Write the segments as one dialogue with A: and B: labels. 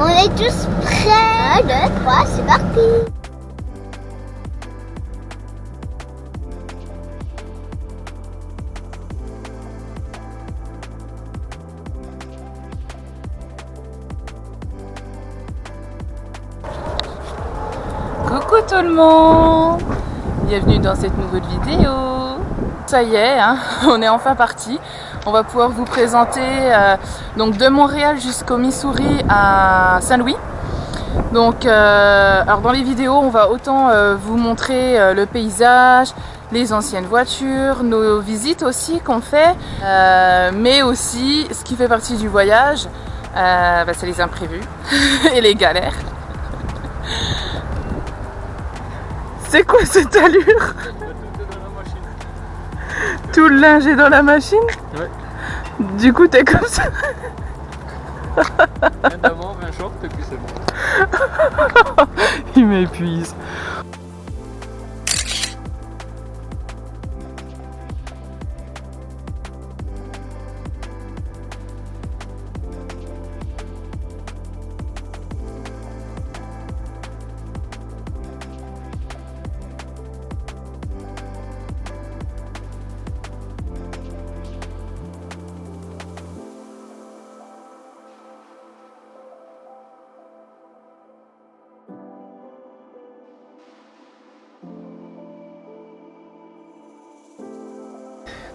A: On est tous prêts. 1, 2, 3, c'est parti.
B: Coucou tout le monde, bienvenue dans cette nouvelle vidéo. Ça y est, hein, on est enfin parti. On va pouvoir vous présenter donc de Montréal jusqu'au Missouri à Saint-Louis. Donc, alors dans les vidéos, on va autant vous montrer le paysage, les anciennes voitures, nos visites aussi qu'on fait, mais aussi ce qui fait partie du voyage, c'est les imprévus et les galères. C'est quoi cette allure? Tout le linge est dans la machine?
C: Ouais.
B: Du coup, t'es comme ça?
C: Rien d'avant, un short et puis c'est bon.
B: Il m'épuise.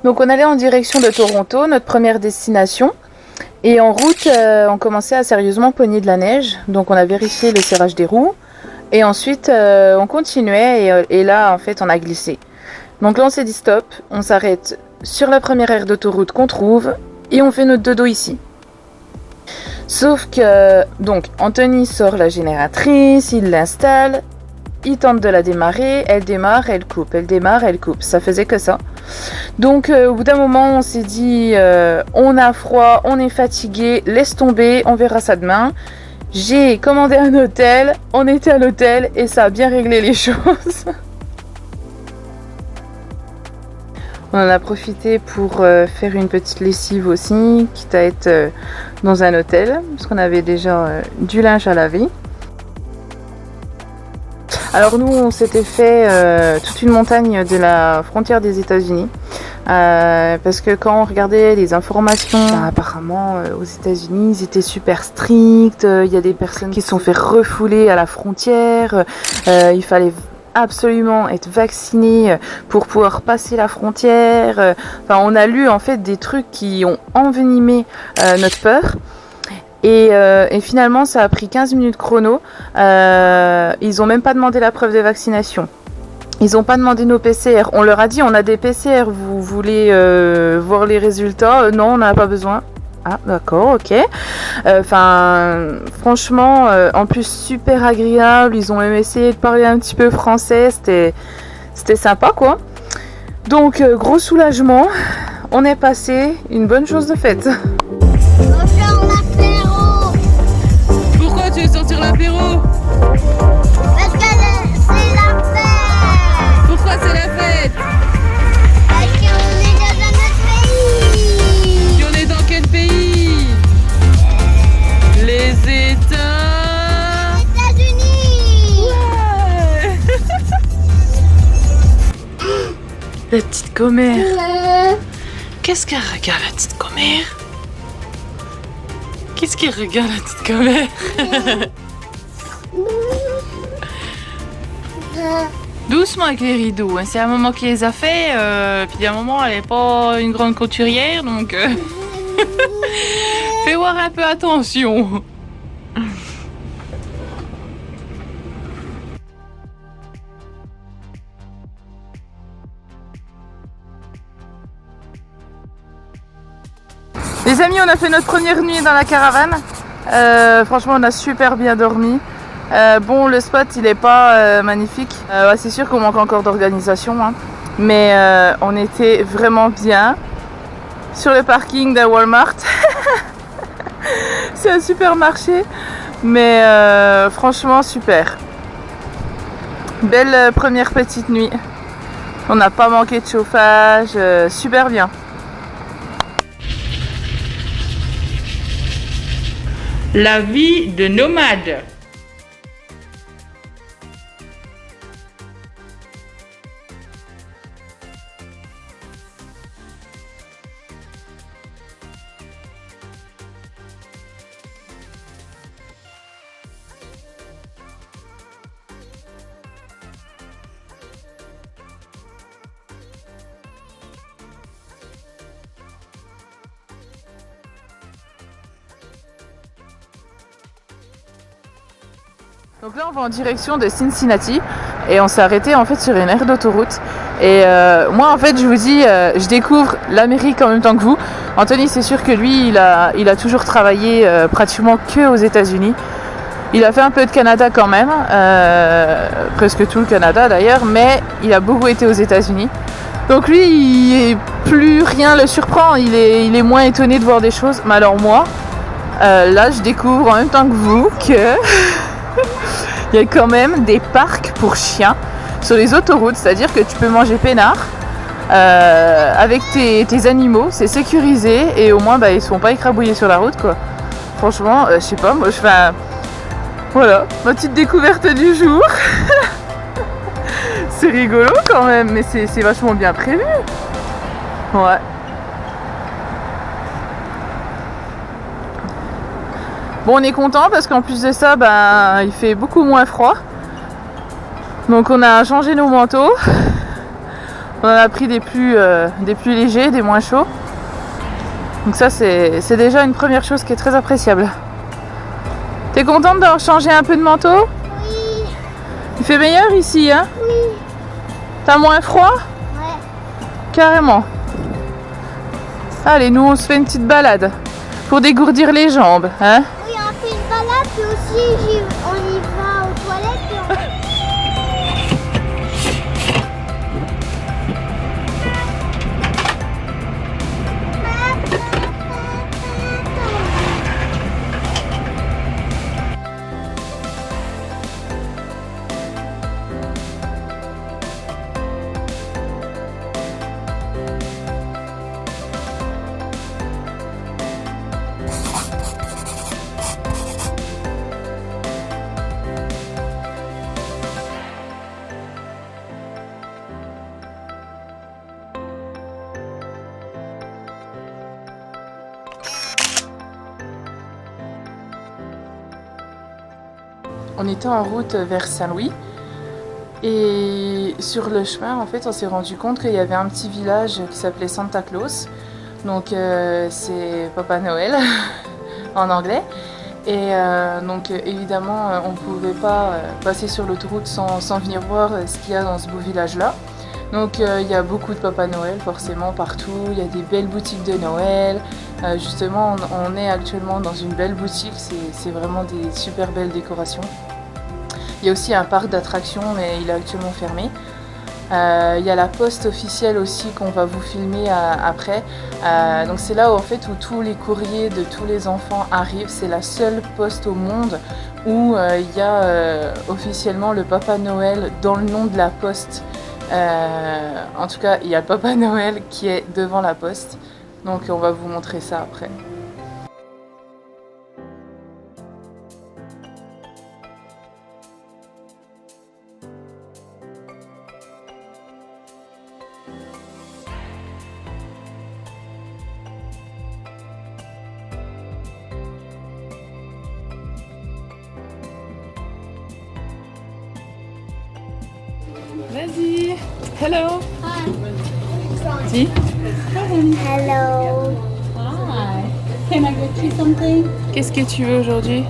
B: Donc on allait en direction de Toronto, notre première destination. Et en route, on commençait à sérieusement pogner de la neige. Donc on a vérifié le serrage des roues. Et ensuite, on continuait et là, en fait, on a glissé. Donc là, on s'est dit stop, on s'arrête sur la première aire d'autoroute qu'on trouve et on fait notre dodo ici. Sauf que, donc, Anthony sort la génératrice, il l'installe, il tente de la démarrer, elle démarre, elle coupe, elle démarre, elle coupe. Ça faisait que ça. Donc, au bout d'un moment, on s'est dit, on a froid, on est fatigué, laisse tomber, on verra ça demain. J'ai commandé un hôtel, on était à l'hôtel et ça a bien réglé les choses. On en a profité pour faire une petite lessive aussi, quitte à être dans un hôtel, parce qu'on avait déjà du linge à laver. Alors nous, on s'était fait toute une montagne de la frontière des États-Unis, parce que quand on regardait les informations, apparemment aux États-Unis, ils étaient super stricts. Il y a des personnes qui se sont fait refouler à la frontière. Il fallait absolument être vacciné pour pouvoir passer la frontière. Enfin, on a lu en fait des trucs qui ont envenimé notre peur. Et finalement, ça a pris 15 minutes chrono. Ils ont même pas demandé la preuve de vaccination. Ils n'ont pas demandé nos PCR. On leur a dit, on a des PCR, vous voulez voir les résultats? Non, on n'a pas besoin. Ah, d'accord, ok. Franchement, en plus, super agréable. Ils ont même essayé de parler un petit peu français. C'était sympa, quoi. Donc, gros soulagement. On est passé une bonne chose de faite.
D: Pourquoi tu veux sortir l'apéro?
A: Parce que c'est la fête.
D: Pourquoi c'est la fête?
A: Parce qu'on est dans un autre pays.
D: Et on est dans quel pays? Les
A: États-Unis.
D: Ouais.
B: La petite commère. Qu'est-ce qu'elle regarde, la petite commère? Qu'est-ce qu'elle regarde, la petite commère? Doucement avec les rideaux, hein. C'est un moment qui les a fait, puis à un moment elle n'est pas une grande couturière, donc fais voir un peu attention. Les amis, on a fait notre première nuit dans la caravane. Franchement, on a super bien dormi. Bon, le spot, il est pas magnifique. C'est sûr qu'on manque encore d'organisation, hein. Mais on était vraiment bien sur le parking d'un Walmart. C'est un supermarché, mais franchement super. Belle première petite nuit. On n'a pas manqué de chauffage, super bien.
D: La vie de nomade.
B: Donc là on va en direction de Cincinnati et on s'est arrêté en fait sur une aire d'autoroute et moi en fait je vous dis je découvre l'Amérique en même temps que vous. Anthony c'est sûr que lui il a toujours travaillé pratiquement que aux États-Unis. Il a fait un peu de Canada quand même, presque tout le Canada d'ailleurs, mais il a beaucoup été aux États-Unis. Donc lui plus rien le surprend, il est moins étonné de voir des choses. Mais alors moi là je découvre en même temps que vous que il y a quand même des parcs pour chiens sur les autoroutes, c'est-à-dire que tu peux manger peinard avec tes animaux, c'est sécurisé et au moins ils ne sont pas écrabouillés sur la route quoi. Franchement, je sais pas, moi je fais voilà, ma petite découverte du jour. C'est rigolo quand même, mais c'est vachement bien prévu. Ouais. Bon, on est content parce qu'en plus de ça, il fait beaucoup moins froid. Donc on a changé nos manteaux. On en a pris des plus légers, des moins chauds. Donc ça c'est déjà une première chose qui est très appréciable. T'es contente d'avoir changé un peu de manteau?
A: Oui.
B: Il fait meilleur ici, hein?
A: Oui.
B: T'as moins froid?
A: Ouais.
B: Carrément. Allez, nous on se fait une petite balade pour dégourdir les jambes, hein?
A: Oui, on fait une balade, puis aussi on y va aux toilettes. Puis on...
B: On était en route vers Saint-Louis et sur le chemin en fait on s'est rendu compte qu'il y avait un petit village qui s'appelait Santa Claus, donc c'est Papa Noël en anglais et donc évidemment on ne pouvait pas passer sur l'autoroute sans venir voir ce qu'il y a dans ce beau village là. Donc il y a beaucoup de Papa Noël forcément partout, il y a des belles boutiques de Noël. Justement on est actuellement dans une belle boutique, c'est vraiment des super belles décorations. Il y a aussi un parc d'attractions mais il est actuellement fermé. Il y a la poste officielle aussi qu'on va vous filmer après. Donc c'est là où, en fait, où tous les courriers de tous les enfants arrivent. C'est la seule poste au monde où il y a officiellement le Papa Noël dans le nom de la poste. En tout cas, il y a le Papa Noël qui est devant la poste. Donc on va vous montrer ça après. Vas-y. Hello. Dis.
A: Hello.
E: Hi. Can I get you something?
B: Qu'est-ce que tu veux aujourd'hui?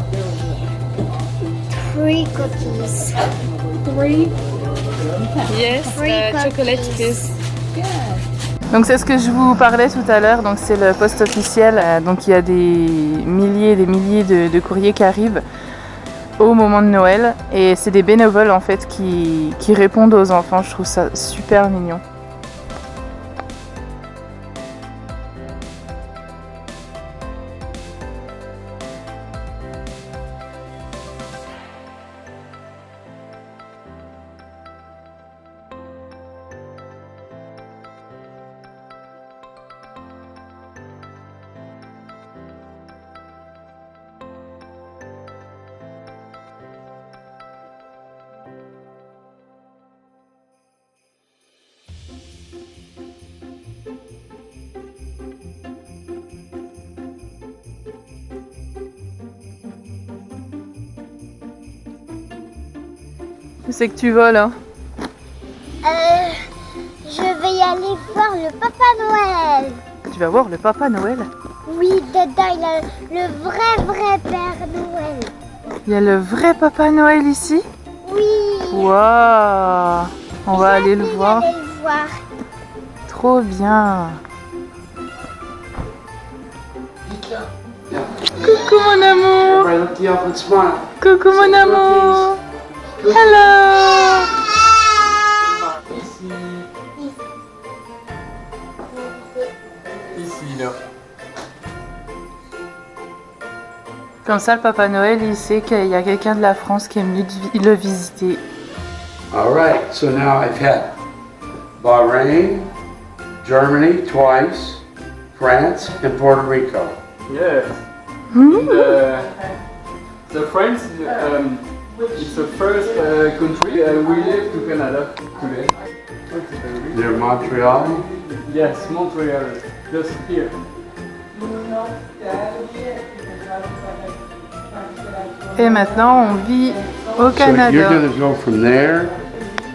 A: 3 cookies.
E: 3?
B: Yes,
A: Free
B: chocolate
A: cookies.
B: kiss.
E: Good.
B: Donc c'est ce que je vous parlais tout à l'heure, donc c'est le poste officiel, donc il y a des milliers de courriers qui arrivent au moment de Noël et c'est des bénévoles en fait qui répondent aux enfants, je trouve ça super mignon. Où c'est que tu vas là?
A: Je vais y aller voir le Papa Noël.
B: Tu vas voir le Papa Noël?
A: Oui, dedans, il a le vrai Père Noël.
B: Il y a le vrai Papa Noël ici?
A: Oui.
B: Waouh! On va aller le voir.
A: Aller le voir.
B: Trop bien. Coucou mon amour.
F: Everybody look you up and smile.
B: Coucou mon amour. Hello.
C: Ici, là.
B: Comme ça, le Papa Noël, il sait qu'il y a quelqu'un de la France qui est venu le visiter.
F: All right, so now I've had Bahrain, Germany twice, France, and Puerto Rico.
C: Yes. The French, it's the first country we live to Canada today.
F: Near Montreal.
C: Yes, Montreal, just here.
B: Et maintenant, on vit au
F: So you're
B: Canada.
F: going to go from there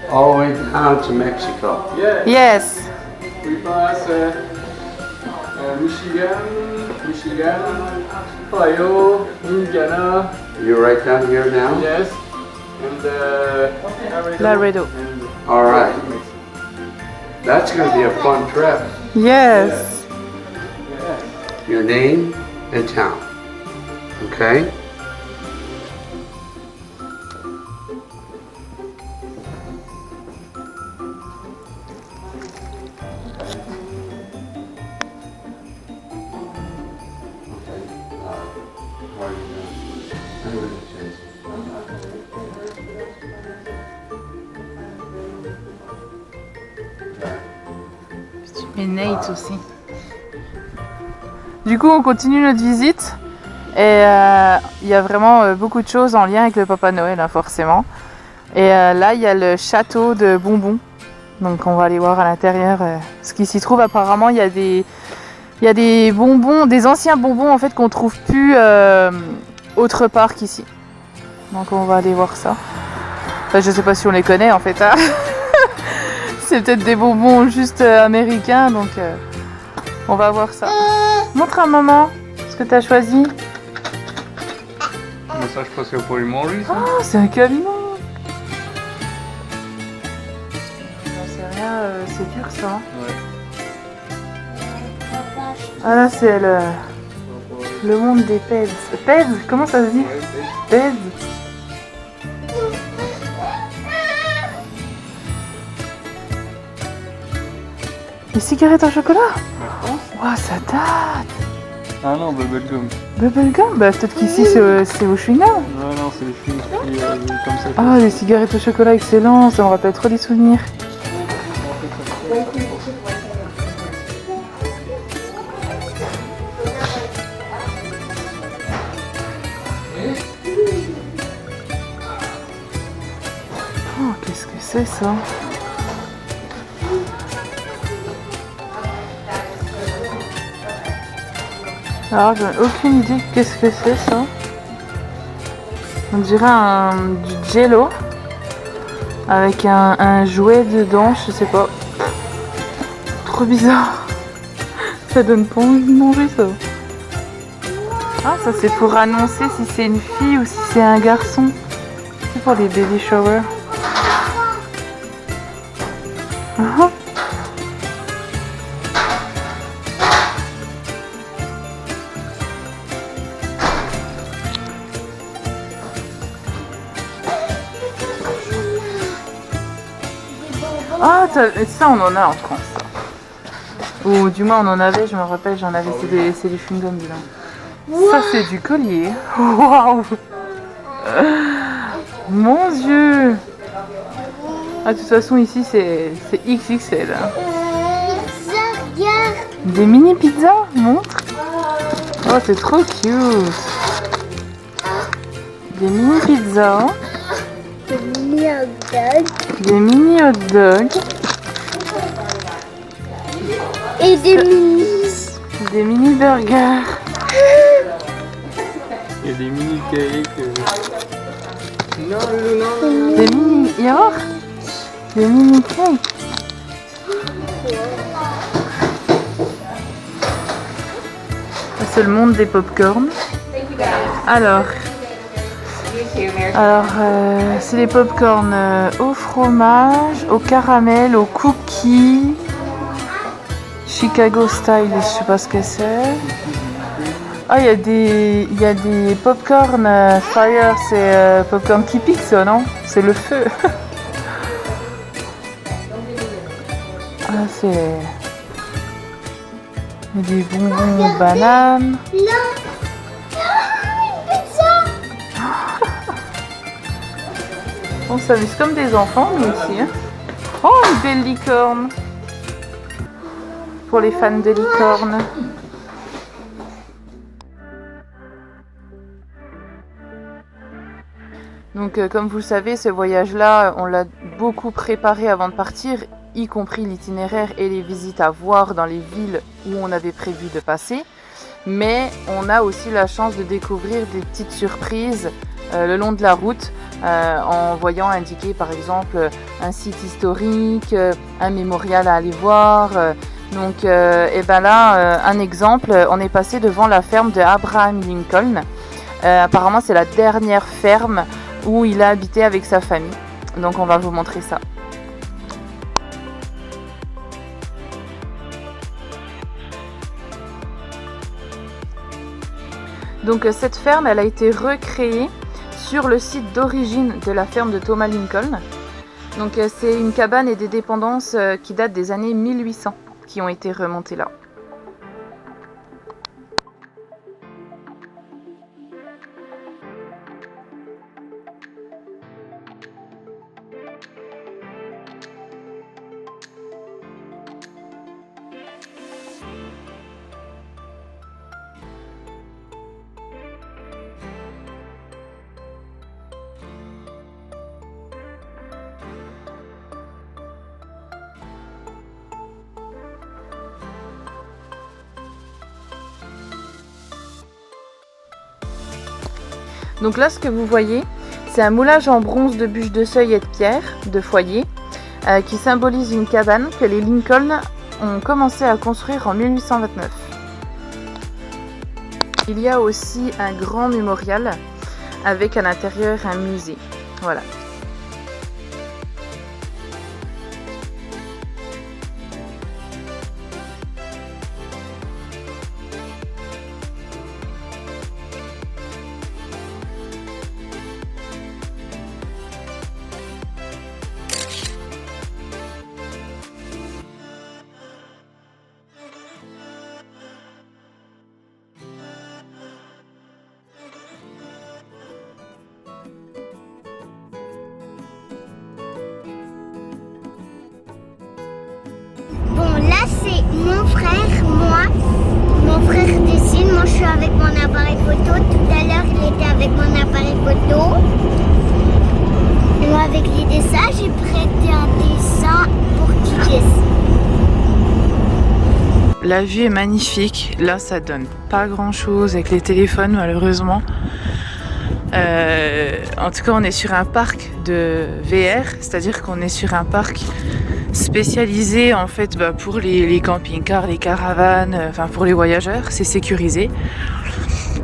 F: all the way down to Mexico.
C: Yes.
B: Yes.
C: We pass Michigan, Ohio, Indiana,
F: You're right down here now?
C: yes, and
B: Laredo.
C: and
F: All right. That's going to be a fun trip.
B: Yes.
F: Your name and town. Okay?
B: Et Nate aussi. Du coup, on continue notre visite. Et il y a vraiment beaucoup de choses en lien avec le Papa Noël, hein, forcément. Et là, il y a le château de bonbons. Donc, on va aller voir à l'intérieur ce qui s'y trouve. Apparemment, il y a des bonbons, des anciens bonbons en fait qu'on trouve plus autre part qu'ici. Donc, on va aller voir ça. Enfin, je sais pas si on les connaît en fait. Hein. C'est peut-être des bonbons juste américains, donc on va voir ça. Montre à maman ce que tu as choisi.
C: Mais ça, je pense que pour lui manger, ça.
B: Oh, c'est un cabinet. J'en sais rien, c'est dur ça. Hein.
C: Ouais.
B: Ah là, c'est le monde des peds. Peds, comment ça se dit? Peds. Les cigarettes au chocolat? Waouh, ça date!
C: Ah non, bubblegum.
B: Bubblegum? Bah peut-être qu'ici c'est au chewing-gum.
C: Non, non, c'est les films qui comme ça.
B: Ah, les cigarettes au chocolat, excellent, ça me rappelle trop des souvenirs. Oh, qu'est-ce que c'est ça? Alors, j'en ai aucune idée de qu'est-ce que c'est ça. On dirait du jello avec un jouet dedans, je sais pas. Trop bizarre. Ça donne pas envie de manger ça. Ah, ça c'est pour annoncer si c'est une fille ou si c'est un garçon. C'est pour les baby showers. Ah. Ah, ça on en a en France. Ou du moins on en avait, je me rappelle, j'en avais, c'est des chewing-gums dedans. Wow. Ça c'est du collier. Waouh. Mon Dieu. Ah, de toute façon ici c'est XXL.
A: Pizza, regarde.
B: Des mini pizzas, montre. Oh, c'est trop cute. Des mini pizzas.
A: Des mini hot dogs.
B: Des mini hot dogs.
A: Et des mini.
B: Des mini burgers.
C: Il y a des mini cakes. Non, Loulou, non.
B: Des mini... Yor, des mini cakes. C'est le monde des pop-corn. Alors c'est des pop-corn au fromage, au caramel, au cookie, Chicago style, je sais pas ce que c'est. Ah, il y a des pop-corn fire, c'est pop-corn typique ça, non? C'est le feu. Ah, c'est... Il y a des bonbons aux bananes. On s'amuse comme des enfants, nous aussi. Hein. Oh, une belle licorne. Pour les fans de licorne. Donc, comme vous le savez, ce voyage-là, on l'a beaucoup préparé avant de partir, y compris l'itinéraire et les visites à voir dans les villes où on avait prévu de passer. Mais on a aussi la chance de découvrir des petites surprises le long de la route, en voyant indiquer par exemple un site historique, un mémorial à aller voir. Donc et ben là, un exemple, on est passé devant la ferme de Abraham Lincoln. Apparemment c'est la dernière ferme où il a habité avec sa famille. Donc on va vous montrer ça. Donc cette ferme, elle a été recréée sur le site d'origine de la ferme de Thomas Lincoln. Donc c'est une cabane et des dépendances qui datent des années 1800 qui ont été remontées là. Donc là, ce que vous voyez, c'est un moulage en bronze de bûches de seuil et de pierre, de foyer, qui symbolise une cabane que les Lincoln ont commencé à construire en 1829. Il y a aussi un grand mémorial avec à l'intérieur un musée. Voilà.
A: Bon, là c'est mon frère, moi. Mon frère dessine, moi je suis avec mon appareil photo. Tout à l'heure il était avec mon appareil photo. Et moi avec les dessins, j'ai prêté un dessin pour qu'il dessine.
B: La vue est magnifique. Là, ça donne pas grand-chose avec les téléphones, malheureusement. En tout cas, on est sur un parc de VR, c'est-à-dire qu'on est sur un parc spécialisé en fait pour les camping-cars, les caravanes, enfin pour les voyageurs, c'est sécurisé.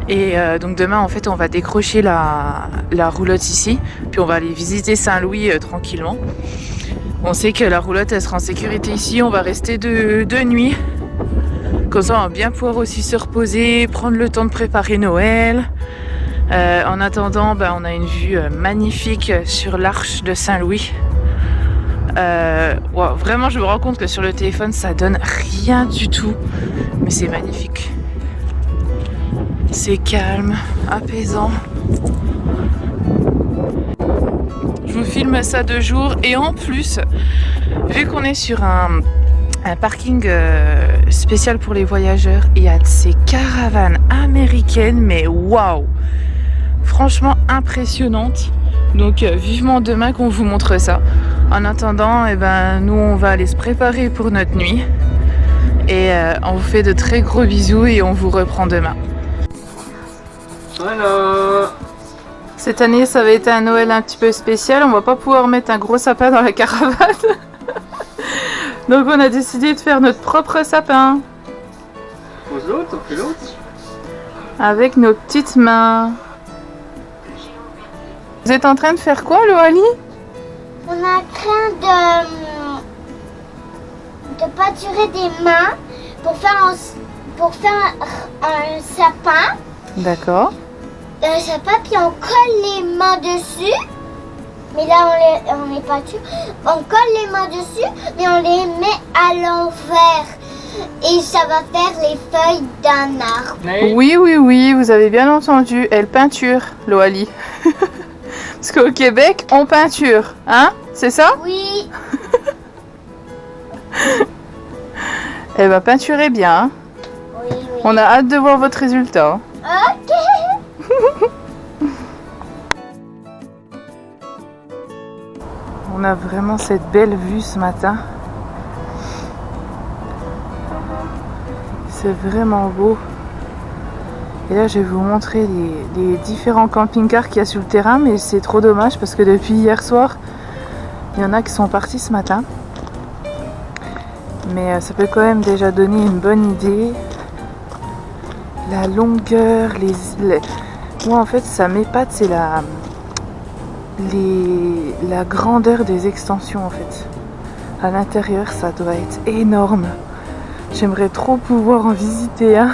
B: Et donc demain, en fait, on va décrocher la roulotte ici, puis on va aller visiter Saint-Louis tranquillement. On sait que la roulotte, elle sera en sécurité ici, on va rester de nuit. Comme ça, on va bien pouvoir aussi se reposer, prendre le temps de préparer Noël. En attendant, on a une vue magnifique sur l'arche de Saint-Louis. Wow, vraiment, je me rends compte que sur le téléphone, ça donne rien du tout. Mais c'est magnifique. C'est calme, apaisant. Je vous filme ça de jour. Et en plus, vu qu'on est sur un parking spécial pour les voyageurs, il y a ces caravanes américaines, mais waouh, franchement impressionnantes. Donc vivement demain qu'on vous montre ça. En attendant, nous on va aller se préparer pour notre nuit. Et on vous fait de très gros bisous et on vous reprend demain.
C: Voilà.
B: Cette année, ça va être un Noël un petit peu spécial. On va pas pouvoir mettre un gros sapin dans la caravane. Donc on a décidé de faire notre propre sapin.
C: Pose l'autre, on fait l'autre.
B: Avec nos petites mains. Vous êtes en train de faire quoi, Loali?
A: On est en train de pâturer des mains pour faire un sapin.
B: D'accord.
A: Un sapin, puis on colle les mains dessus. Mais là, on les pâture. On colle les mains dessus, mais on les met à l'envers. Et ça va faire les feuilles d'un arbre.
B: Oui, oui, oui, vous avez bien entendu. Elle peinture, Loali. Parce qu'au Québec, on peinture. Hein? C'est ça?
A: Oui.
B: Elle va peinturer bien. Hein?
A: Oui, oui.
B: On a hâte de voir votre résultat.
A: Ok.
B: On a vraiment cette belle vue ce matin. C'est vraiment beau. Et là, je vais vous montrer les différents camping-cars qu'il y a sur le terrain, mais c'est trop dommage parce que depuis hier soir, il y en a qui sont partis ce matin. Mais ça peut quand même déjà donner une bonne idée. La longueur, moi en fait, ça m'épate, c'est la grandeur des extensions en fait. À l'intérieur, ça doit être énorme. J'aimerais trop pouvoir en visiter un.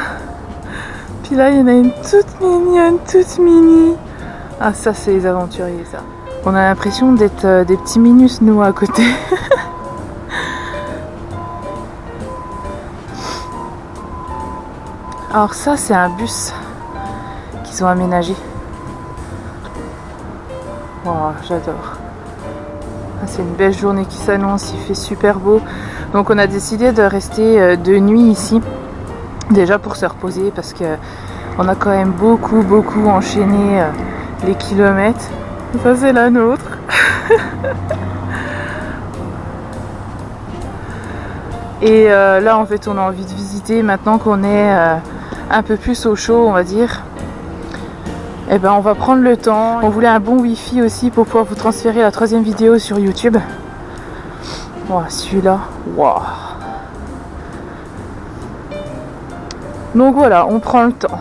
B: Puis là, il y en a une toute mignonne, toute mini. Ah, ça, c'est les aventuriers, ça. On a l'impression d'être des petits minus, nous, à côté. Alors ça, c'est un bus qu'ils ont aménagé. Oh, j'adore. Ah, c'est une belle journée qui s'annonce, il fait super beau. Donc on a décidé de rester de nuit ici. Déjà pour se reposer parce que on a quand même beaucoup enchaîné les kilomètres. Ça c'est la nôtre. Et là en fait on a envie de visiter maintenant qu'on est un peu plus au chaud on va dire. Et ben on va prendre le temps. On voulait un bon wifi aussi pour pouvoir vous transférer la 3e vidéo sur YouTube. Wow, celui-là, wow. Donc voilà, on prend le temps.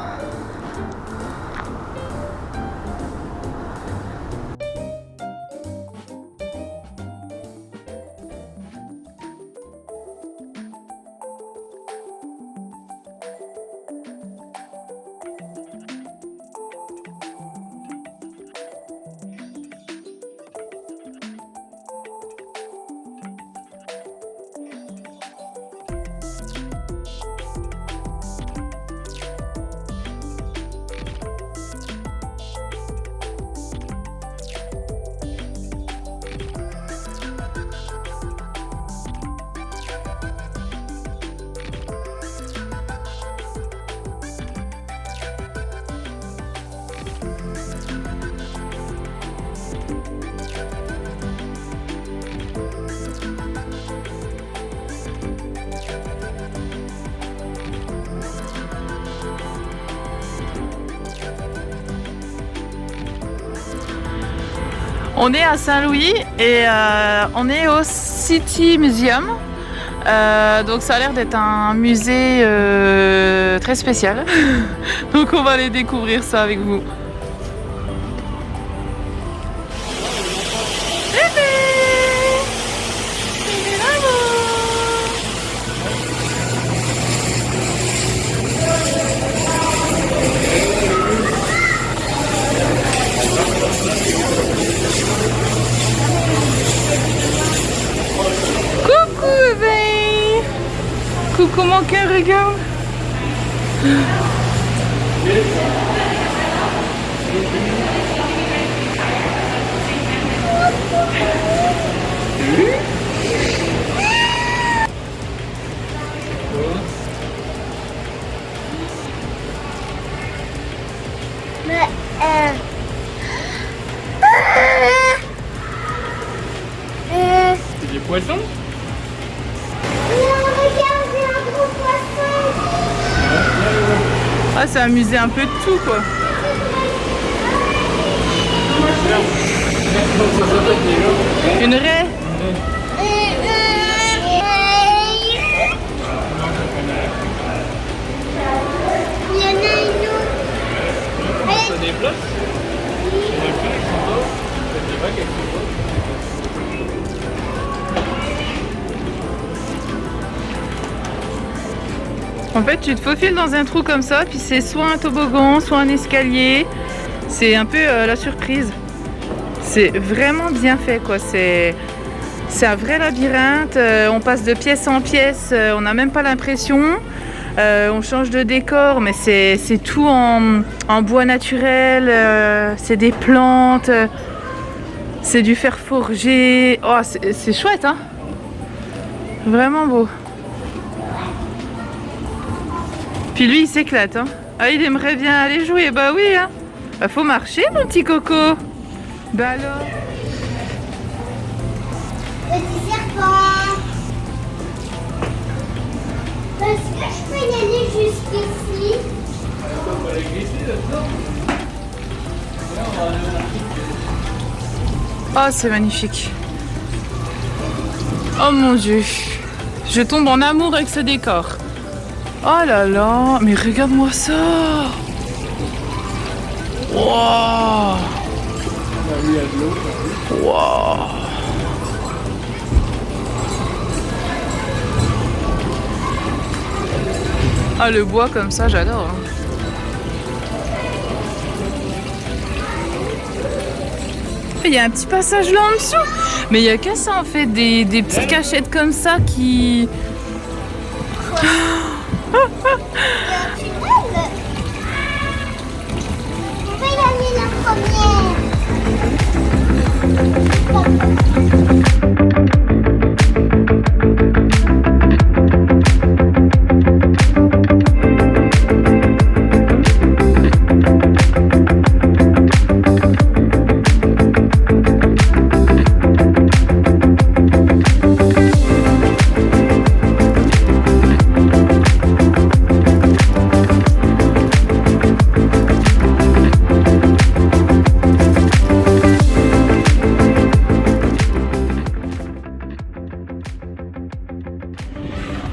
B: On est à Saint-Louis et on est au City Museum. Donc ça a l'air d'être un musée très spécial. Donc on va aller découvrir ça avec vous. Coucou mon cœur, regarde.
A: Mais
C: C'est des poissons?
A: regardez un gros poisson.
B: Ah, c'est un musée un peu de tout quoi.
D: Une raie.
A: Il y en a une autre.
C: Ça déplace.
D: En fait, tu te faufiles dans un trou comme ça, puis c'est soit un toboggan, soit un escalier. C'est un peu la surprise. C'est vraiment bien fait, quoi. C'est un vrai labyrinthe. On passe de pièce en pièce. On n'a même pas l'impression. On change de décor, mais c'est tout en bois naturel. C'est des plantes. C'est du fer forgé. Oh, c'est chouette, hein. Vraiment beau. Puis lui, il s'éclate, hein. Ah, il aimerait bien aller jouer. Bah oui, hein. Bah, faut marcher, mon petit coco. Bah alors.
A: Petit serpent. Est-ce que je peux y aller jusqu'ici?
D: Oh, c'est magnifique. Oh mon Dieu. Je tombe en amour avec ce décor. Oh là là, mais regarde-moi ça. Wow. Wow. Ah, le bois comme ça, j'adore. Hein. Il y a un petit passage là en dessous. Mais il n'y a qu'à ça en fait, des petites cachettes comme ça qui...
A: On va y aller la première.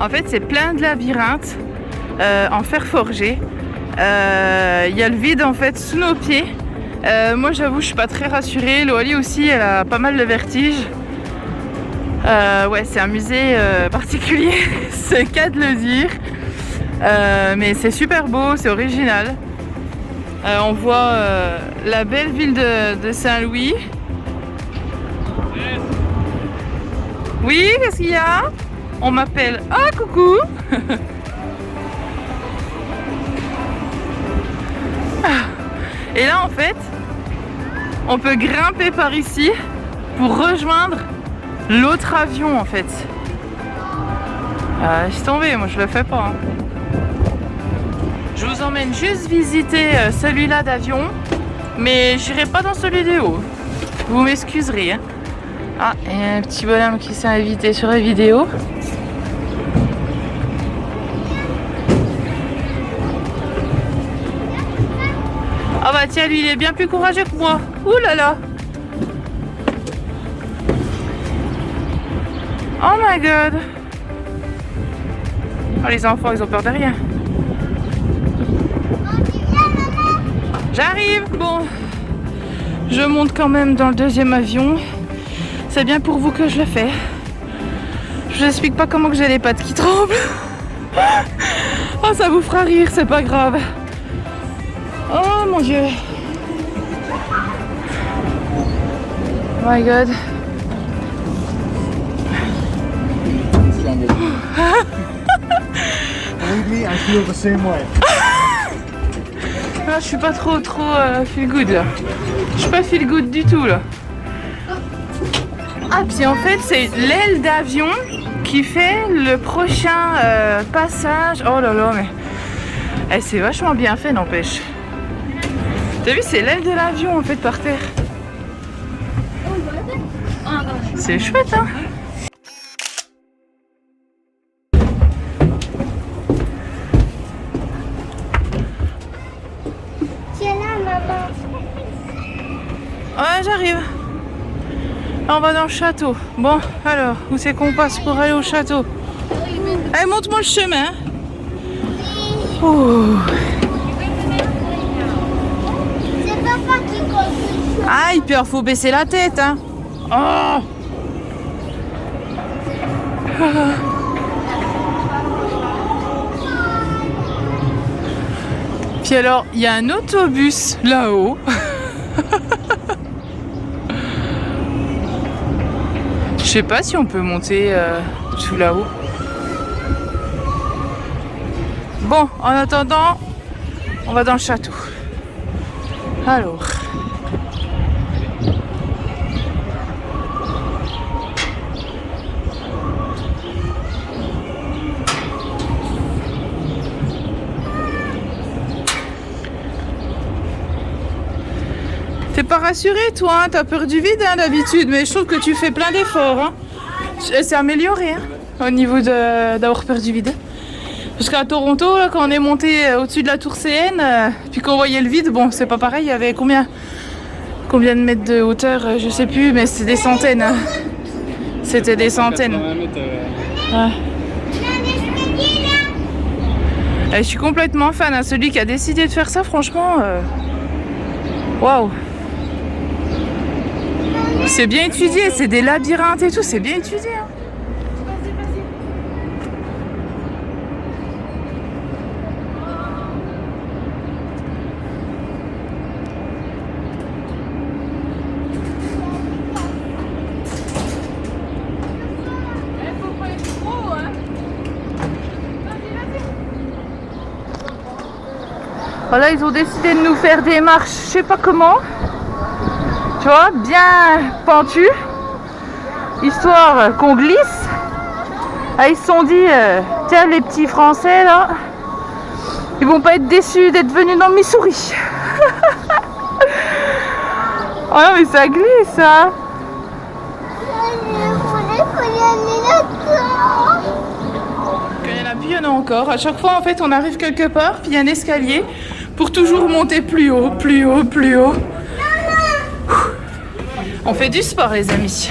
D: En fait, c'est plein de labyrinthes en fer forgé. Il y a le vide en fait sous nos pieds. Moi, j'avoue, je suis pas très rassurée. Loali aussi, elle a pas mal de vertige. Ouais, c'est un musée particulier, c'est le cas de le dire. Mais c'est super beau, c'est original. On voit la belle ville de Saint-Louis. Oui, qu'est-ce qu'il y a? On m'appelle. Ah, coucou. Et là, en fait, on peut grimper par ici pour rejoindre l'autre avion, en fait. Laisse tomber, moi je le fais pas. Hein. Je vous emmène juste visiter celui-là d'avion, mais j'irai pas dans celui de haut. Vous m'excuserez. Hein. Ah, il y a un petit bonhomme qui s'est invité sur la vidéo. Ah bah tiens, lui il est bien plus courageux que moi. Ouh là là. Oh my god. Oh, les enfants ils ont peur de rien. J'arrive. Bon, je monte quand même dans le deuxième avion. C'est bien pour vous que je le fais. Je vous explique pas comment que j'ai les pattes qui tremblent. Oh, ça vous fera rire, c'est pas grave. Oh mon dieu. Oh my god.
G: Believe me, I feel the same way.
D: Ah, je suis pas trop feel good là. Je suis pas feel good du tout là. Ah, puis en fait, c'est l'aile d'avion qui fait le prochain passage. Oh là là, mais c'est vachement bien fait, n'empêche. T'as vu, c'est l'aile de l'avion en fait par terre. C'est chouette, hein.
A: Tiens là, maman.
D: Ouais, j'arrive. On va dans le château. Bon, alors, où c'est qu'on passe pour aller au château? Allez, montre-moi le chemin. Oh.
A: C'est papa qui conduit.
D: Ah, il faut baisser la tête, hein. Oh. Puis alors, il y a un autobus là-haut. Je sais pas si on peut monter tout là-haut. Bon, en attendant, on va dans le château. Alors. T'es pas rassuré toi, hein? T'as peur du vide hein, d'habitude, mais je trouve que tu fais plein d'efforts. Hein. C'est amélioré hein, au niveau d'avoir peur du vide. Parce qu'à Toronto, là, quand on est monté au-dessus de la tour CN, puis qu'on voyait le vide, bon c'est pas pareil, il y avait combien de mètres de hauteur, je sais plus, mais c'était des centaines. Hein. C'était des centaines. Ouais. Et je suis complètement fan, hein. Celui qui a décidé de faire ça, franchement, waouh. C'est bien étudié, c'est des labyrinthes et tout, c'est bien étudié. Hein. Voilà, ils ont décidé de nous faire des marches, je sais pas comment. Tu vois, bien pentues, histoire qu'on glisse. Ah, ils se sont dit, tiens les petits Français là, ils vont pas être déçus d'être venus dans le Missouri. Oh non mais ça glisse hein. Quand il y en a plus, il y en a encore. À chaque fois en fait on arrive quelque part, puis il y a un escalier pour toujours monter plus haut, plus haut, plus haut. On fait du sport les amis.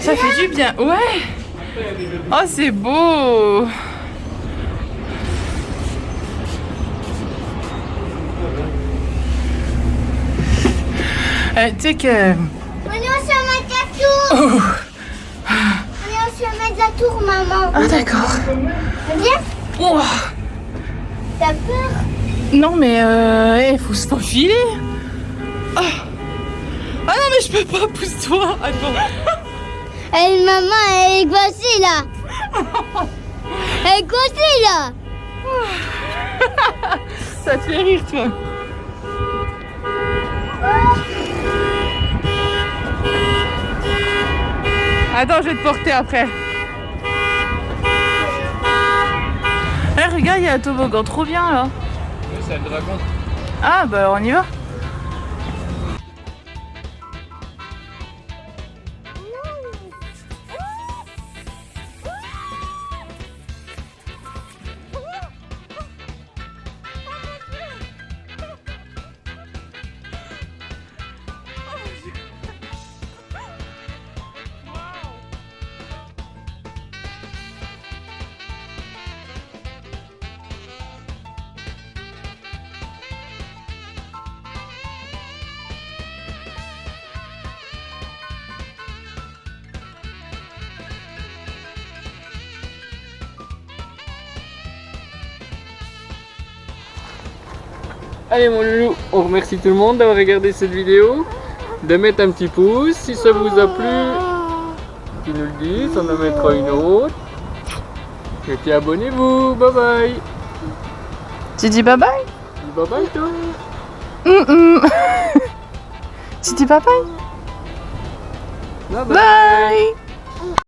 D: Ça fait du bien. Ouais. Oh c'est beau. Tu sais que...
A: On est au sommet de la tour.
D: Oh.
A: On est au sommet de la tour, maman.
D: Ah d'accord.
A: Viens.
D: Oh.
A: T'as peur?
D: Non mais faut se faufiler. Oh. Ah non mais je peux pas, pousse-toi. Attends.
A: Hey, maman, elle est coincée là. Elle est coincée là.
D: Ça te fait rire toi. Attends, je vais te porter après. Eh, regarde, il y a un toboggan trop bien là.
C: Oui, c'est le dragon.
D: Ah, bah on y va.
C: Allez mon loulou, on remercie tout le monde d'avoir regardé cette vidéo, de mettre un petit pouce, si ça vous a plu, tu nous le dis, on en mettra une autre. Et puis abonnez-vous, bye bye.
D: Tu dis bye bye?
C: Dis bye bye toi.
D: Tu dis bye bye?
C: Bye bye.
D: Bye.